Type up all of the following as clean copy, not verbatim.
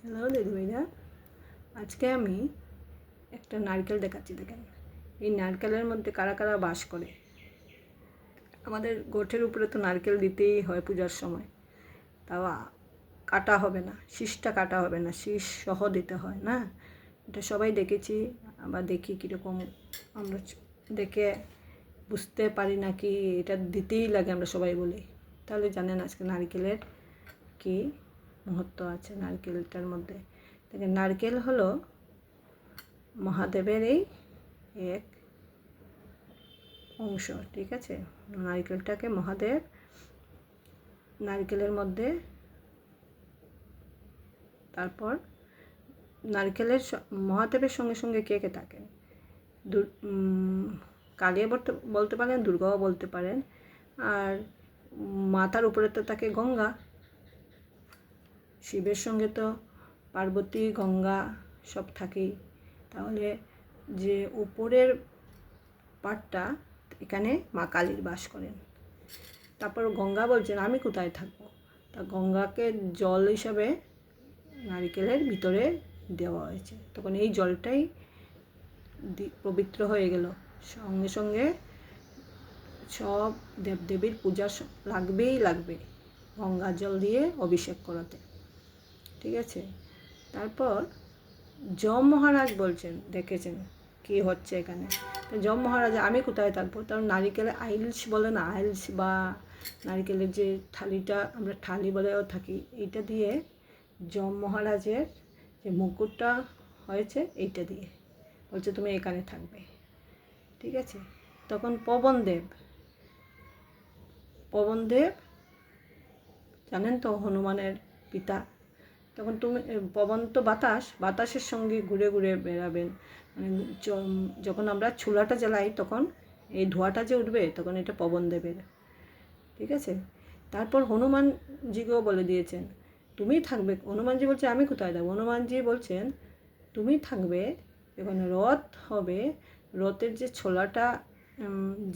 Hello দিদিভাইরা, আজকে আমি একটা নারকেল দেখাচ্ছি। দেখেন, এই নারকেলের মধ্যে কারা কারা বাস করে। আমাদের গোঠের উপরে তো নারকেল দিতেই হয় পূজার সময়, তাও কাটা হবে না, শীষটা কাটা হবে না, শীষ সহ দিতে হয় না। এটা সবাই দেখেছি, আবার দেখি কীরকম আমরা দেখে বুঝতে পারি না কি এটা দিতেই লাগে, আমরা সবাই বলি। তাহলে জানেন আজকে নারকেলের কি মহত্ব আছে নারকেলটার মধ্যে। দেখেন, নারকেল হলো মহাদেবেরই এক অংশ, ঠিক আছে। নারকেলটাকে মহাদেব, নারকেলের মধ্যে তারপর নারকেলের মহাদেবের সঙ্গে সঙ্গে কে কে থাকেন, কালিয়া বলতে পারেন, দুর্গাও বলতে পারেন। আর মাথার উপরে তো থাকে গঙ্গা, শিবের সঙ্গে তো পার্বতী, গঙ্গা সব থাকেই। তাহলে যে উপরের পাটটা, এখানে মা কালীর বাস করেন। তারপর গঙ্গা বলছেন আমি কোথায় থাকবো, তা গঙ্গাকে জল হিসাবে নারকেলের ভিতরে দেওয়া হয়েছে। তখন এই জলটাই পবিত্র হয়ে গেল। সঙ্গে সঙ্গে সব দেবদেবীর পূজা লাগবে গঙ্গা জল দিয়ে অভিষেক করাতে, ঠিক আছে। তারপর যম মহারাজ বলছেন, দেখেছেন কি হচ্ছে এখানে। তো যম মহারাজ আমি কোথায় থাকবো, কারণ নারিকেলের আইলস বলে না, আইলস বা নারিকেলের যে থালিটা আমরা থালি বলেও থাকি, এইটা দিয়ে যম মহারাজের যে মুকুটটা হয়েছে এইটা দিয়ে বলছে তুমি এখানে থাকবে, ঠিক আছে। তখন পবনদেব জানেন তো হনুমানের পিতা, তখন তুমি পবন তো বাতাসের সঙ্গে ঘুরে ঘুরে বেড়াবেন। মানে যখন আমরা চুলাটা জ্বালাই তখন এই ধোঁয়াটা যে উঠবে তখন এটা পবনদেবের, ঠিক আছে। তারপর হনুমানজিকেও বলে দিয়েছেন তুমি থাকবে। হনুমানজি বলছে আমি কোথায় থাকবো, হনুমানজি বলছেন তুমি থাকবে যখন রথ হবে, রথের যে ছোলাটা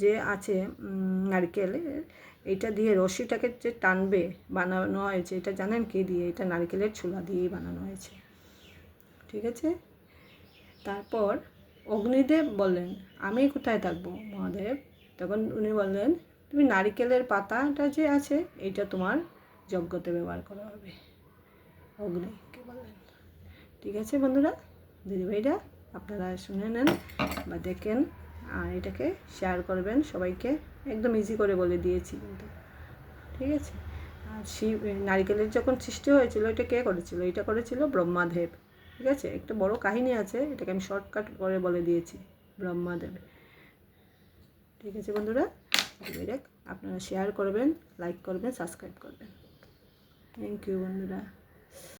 যে আছে নারকেলের, এইটা দিয়ে রশিটাকে যে টানবে বানানো হয়েছে, এটা জানেন কি দিয়ে, এটা নারকেলের ছোলা দিয়েই বানানো হয়েছে, ঠিক আছে। তারপর অগ্নিদেব বললেন আমি কোথায় থাকবো মহাদেব, তখন উনি বললেন তুমি নারকেলের পাতাটা যে আছে এইটা তোমার যজ্ঞতে ব্যবহার করা হবে, অগ্নিকে বললেন, ঠিক আছে। বন্ধুরা, দিদিভাইরা, আপনারা শুনে নেন বা দেখেন, আর এটাকে শেয়ার করবেন সবাইকে। একদম ইজি করে বলে দিয়েছি কিন্তু, ঠিক আছে। আর নারকেলের যখন সৃষ্টি হয়েছিল এটা কে করেছিল, এটা করেছিল ব্রহ্মাদেব, ঠিক আছে। একটা বড় কাহিনী আছে, এটাকে আমি শর্টকাট করে বলে দিয়েছি, ব্রহ্মাদেব, ঠিক আছে। বন্ধুরা, আপনারা শেয়ার করবেন, লাইক করবেন, সাবস্ক্রাইব করবেন। থ্যাংক ইউ বন্ধুরা।